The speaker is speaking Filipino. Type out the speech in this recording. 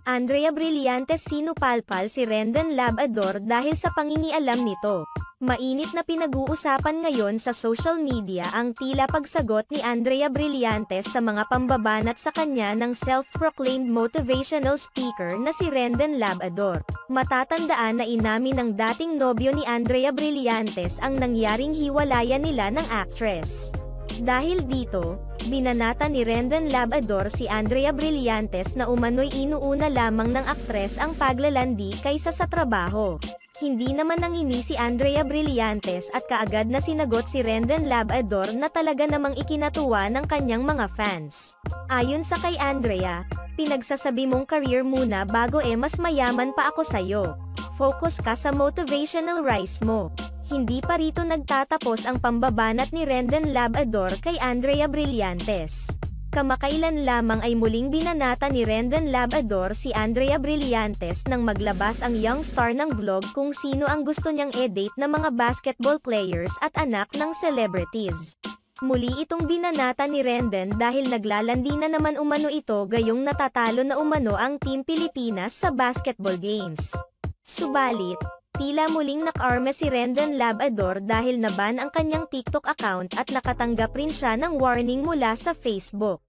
Andrea Brillantes sinupalpal si Rendon Labrador dahil sa pangingialam nito. Mainit na pinag-uusapan ngayon sa social media ang tila pagsagot ni Andrea Brillantes sa mga pambabanat sa kanya ng self-proclaimed motivational speaker na si Rendon Labrador. Matatandaan na inamin ng dating nobyo ni Andrea Brillantes ang nangyaring hiwalayan nila ng actress. Dahil dito, binanata ni Rendon Labrador si Andrea Brillantes na umano'y inuuna lamang ng aktres ang paglalandi kaysa sa trabaho. Hindi naman nangimi si Andrea Brillantes at kaagad na sinagot si Rendon Labrador na talaga namang ikinatuwa ng kanyang mga fans. Ayon sa kay Andrea, pinagsasabi mong career muna bago mas mayaman pa ako sayo. Focus ka sa motivational rise mo. Hindi pa rito nagtatapos ang pambabanat ni Rendon Labrador kay Andrea Brillantes. Kamakailan lamang ay muling binanata ni Rendon Labrador si Andrea Brillantes nang maglabas ang young star ng vlog kung sino ang gusto niyang e-date na mga basketball players at anak ng celebrities. Muli itong binanata ni Rendon dahil naglalandi na naman umano ito gayong natatalo na umano ang Team Pilipinas sa basketball games. Subalit, tila muling nakarma si Rendon Labrador dahil naban ang kanyang TikTok account at nakatanggap rin siya ng warning mula sa Facebook.